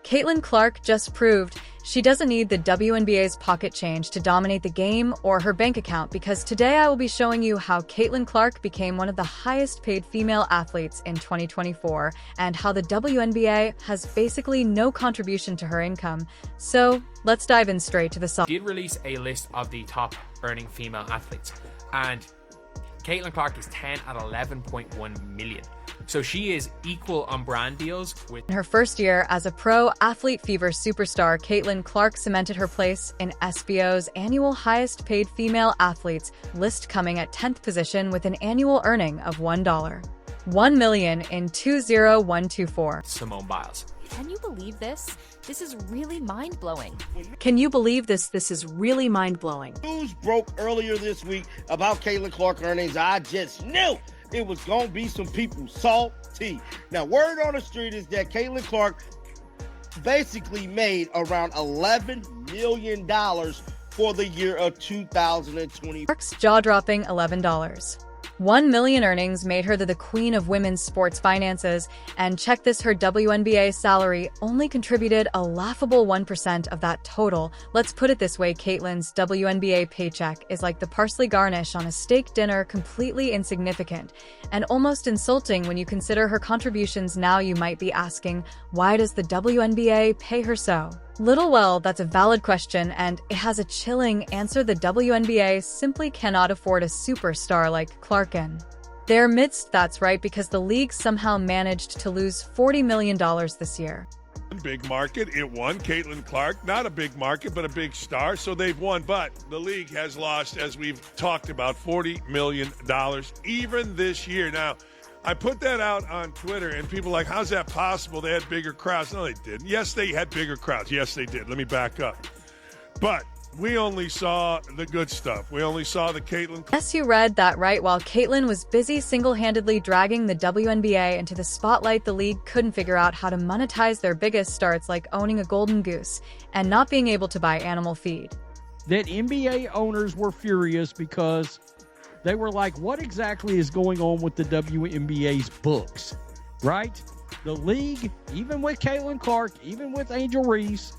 Caitlin Clark just proved she doesn't need the WNBA's pocket change to dominate the game or her bank account, because today I will be showing you how Caitlin Clark became one of the highest paid female athletes in 2024 and how the WNBA has basically no contribution to her income. So let's dive in straight to the sauce. Did release a list of the top earning female athletes, and Caitlin Clark is 10 at 11.1 million. So she is equal on brand deals with. In her first year as a pro Athlete Fever superstar, Caitlin Clark cemented her place in SBO's annual highest paid female athletes list, coming at 10th position with an annual earning of $1 million in 20124. Simone Biles. Can you believe this? This is really mind-blowing. Can you believe this? This is really mind-blowing. News broke earlier this week about Caitlin Clark earnings. I just knew it was going to be some people salty. Now, word on the street is that Caitlin Clark basically made around $11 million for the year of 2020. Clark's jaw-dropping $11. $1 million earnings made her the queen of women's sports finances, and check this, her WNBA salary only contributed a laughable 1% of that total. Let's put it this way, Caitlin's WNBA paycheck is like the parsley garnish on a steak dinner, completely insignificant and almost insulting when you consider her contributions. Now you might be asking, why does the WNBA pay her so little? Well, that's a valid question, and it has a chilling answer. The WNBA simply cannot afford a superstar like Clark in their midst. That's right, because the league somehow managed to lose $40 million this year. Big market, it won. Caitlin Clark, not a big market, but a big star, so they've won. But the league has lost, as we've talked about, $40 million even this year. Now, I put that out on Twitter, and people are like, how's that possible? They had bigger crowds. No, they didn't. Yes, they had bigger crowds. Yes, they did. Let me back up. But we only saw the good stuff. We only saw the Caitlin. Yes, you read that right. While Caitlin was busy single-handedly dragging the WNBA into the spotlight, the league couldn't figure out how to monetize their biggest starts, like owning a golden goose and not being able to buy animal feed. That NBA owners were furious because they were like, what exactly is going on with the WNBA's books, right? The league, even with Caitlin Clark, even with Angel Reese,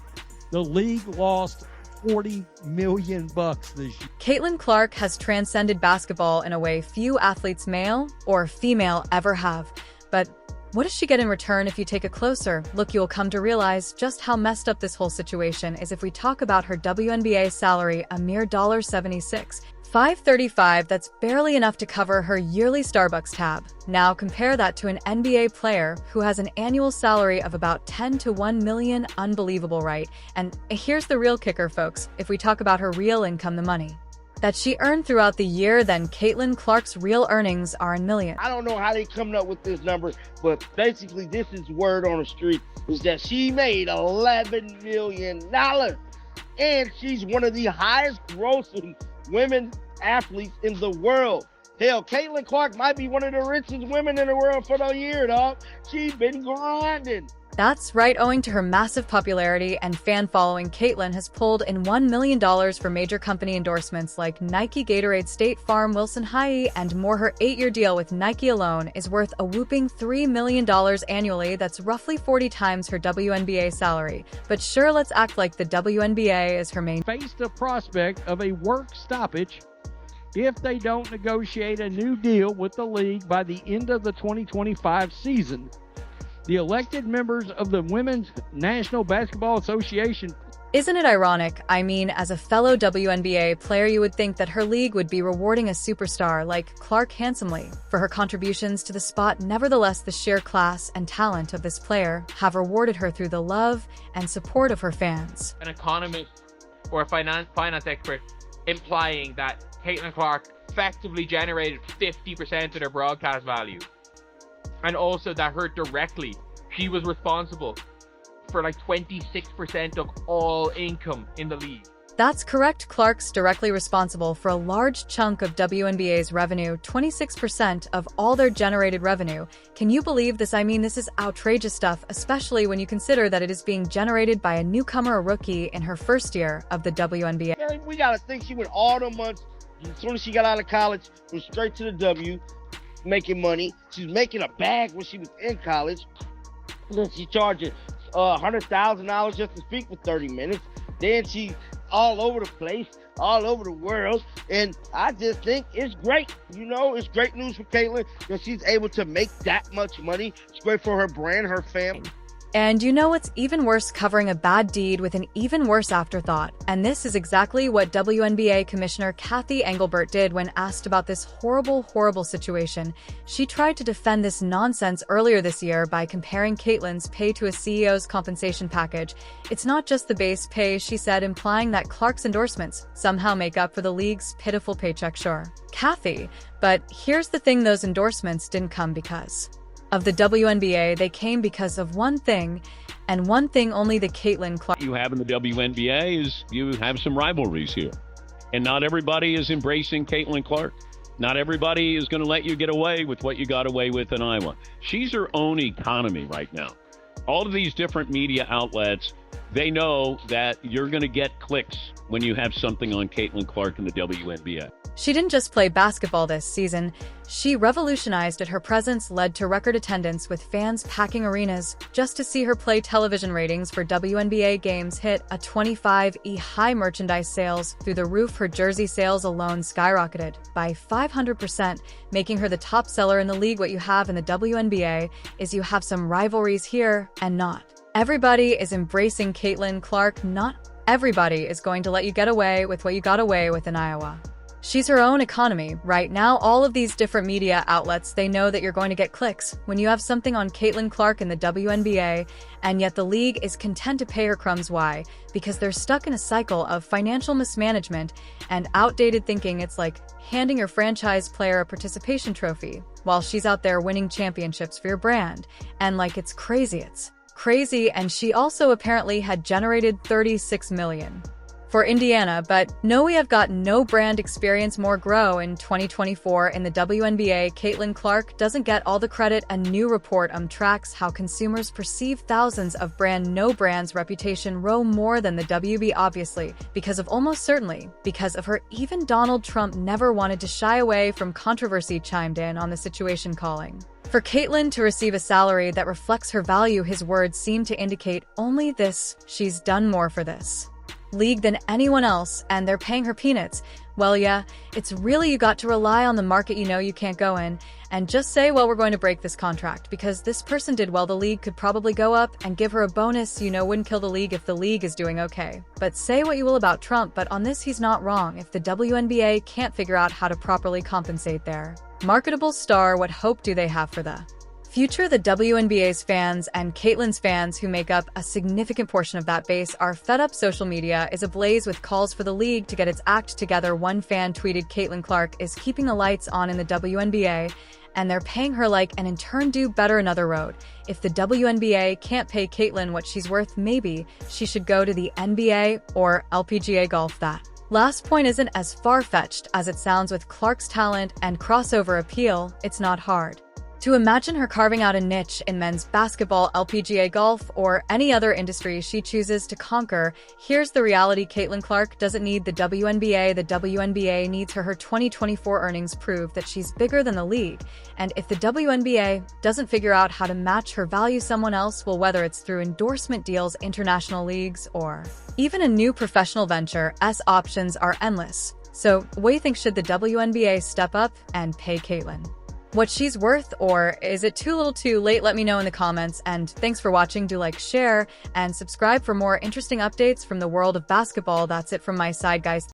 the league lost $40 million this year. Caitlin Clark has transcended basketball in a way few athletes, male or female, ever have. But what does she get in return? If you take a closer look, you'll come to realize just how messed up this whole situation is. If we talk about her WNBA salary, a mere $76,535, that's barely enough to cover her yearly Starbucks tab. Now compare that to an NBA player who has an annual salary of about $10 to $1 million. Unbelievable, right? And here's the real kicker, folks. If we talk about her real income, the money that she earned throughout the year, then Caitlin Clark's real earnings are in millions. I don't know how they coming up with this number, but basically this is word on the street, is that she made $11 million. And she's one of the highest grossing women athletes in the world. Hell, Caitlin Clark might be one of the richest women in the world for the year, dog. She's been grinding. That's right. Owing to her massive popularity and fan following, Caitlin has pulled in $1 million for major company endorsements like Nike, Gatorade, State Farm, Wilson High, and more. Her 8-year deal with Nike alone is worth a whooping $3 million annually. That's roughly 40 times her WNBA salary. But sure, let's act like the WNBA is her main. Face the prospect of a work stoppage if they don't negotiate a new deal with the league by the end of the 2025 season. The elected members of the Women's National Basketball Association. Isn't it ironic? I mean, as a fellow WNBA player, you would think that her league would be rewarding a superstar like Clark handsomely for her contributions to the sport. Nevertheless, the sheer class and talent of this player have rewarded her through the love and support of her fans. An economist or a finance expert implying that Caitlin Clark effectively generated 50% of their broadcast value. And also that her directly, she was responsible for like 26% of all income in the league. That's correct. Clark's directly responsible for a large chunk of WNBA's revenue, 26% of all their generated revenue. Can you believe this? I mean, this is outrageous stuff, especially when you consider that it is being generated by a newcomer, a rookie, in her first year of the WNBA. Man, we gotta think she went all the months. As soon as she got out of college, went straight to the W, making money. She's making a bag when she was in college. Then she's charging $100,000 just to speak for 30 minutes. Then she's all over the place, all over the world. And I just think it's great. It's great news for Caitlyn that she's able to make that much money. It's great for her brand, her family. And what's even worse? Covering a bad deed with an even worse afterthought. And this is exactly what WNBA Commissioner Cathy Engelbert did when asked about this horrible, horrible situation. She tried to defend this nonsense earlier this year by comparing Caitlyn's pay to a CEO's compensation package. It's not just the base pay, she said, implying that Clark's endorsements somehow make up for the league's pitiful paycheck. Sure, Cathy, but here's the thing, those endorsements didn't come because of the WNBA. They came because of one thing, and one thing only: the Caitlyn Clark. You have in the WNBA is you have some rivalries here. And not everybody is embracing Caitlyn Clark. Not everybody is going to let you get away with what you got away with in Iowa. She's her own economy right now. All of these different media outlets, they know that you're going to get clicks when you have something on Caitlyn Clark in the WNBA. She didn't just play basketball this season. She revolutionized it. Her presence led to record attendance, with fans packing arenas just to see her play. Television ratings for WNBA games hit a 25-year high. Merchandise sales through the roof. Her jersey sales alone skyrocketed by 500%, making her the top seller in the league. What you have in the WNBA is you have some rivalries here, and not everybody is embracing Caitlyn Clark. Not everybody is going to let you get away with what you got away with in Iowa. She's her own economy. Right now, all of these different media outlets, they know that you're going to get clicks when you have something on Caitlyn Clark in the WNBA, and yet the league is content to pay her crumbs. Why? Because they're stuck in a cycle of financial mismanagement and outdated thinking. It's like handing your franchise player a participation trophy while she's out there winning championships for your brand. And it's crazy. It's crazy. And she also apparently had generated $36 million for Indiana, but no, we have got no brand experience. More grow in 2024 in the WNBA. Caitlyn Clark doesn't get all the credit. A new report tracks how consumers perceive thousands of no brands' reputation row more than the WB, obviously, because of almost certainly because of her. Even Donald Trump never wanted to shy away from controversy, chimed in on the situation, calling for Caitlyn to receive a salary that reflects her value. His words seem to indicate only this: she's done more for this league than anyone else, and they're paying her peanuts. Well, yeah, it's really, you got to rely on the market. You can't go in and just say, well, we're going to break this contract because this person did well. The league could probably go up and give her a bonus. Wouldn't kill the league if the league is doing okay. But say what you will about Trump, but on this he's not wrong. If the WNBA can't figure out how to properly compensate their marketable star, what hope do they have for the future? The WNBA's fans and Caitlyn's fans, who make up a significant portion of that base, are fed up. Social media is ablaze with calls for the league to get its act together. One fan tweeted, "Caitlyn Clark is keeping the lights on in the WNBA, and they're paying her and in turn do better." Another wrote, "If the WNBA can't pay Caitlyn what she's worth, maybe she should go to the NBA or LPGA golf." That last point isn't as far-fetched as it sounds. With Clark's talent and crossover appeal, it's not hard to imagine her carving out a niche in men's basketball, LPGA golf, or any other industry she chooses to conquer. Here's the reality: Caitlyn Clark doesn't need the WNBA. The WNBA needs her. Her 2024 earnings prove that she's bigger than the league. And if the WNBA doesn't figure out how to match her value, someone else will, whether it's through endorsement deals, international leagues, or even a new professional venture. Options are endless. So what do you think? Should the WNBA step up and pay Caitlyn what she's worth, or is it too little too late? Let me know in the comments, and thanks for watching. Do like, share, and subscribe for more interesting updates from the world of basketball. That's it from my side, guys.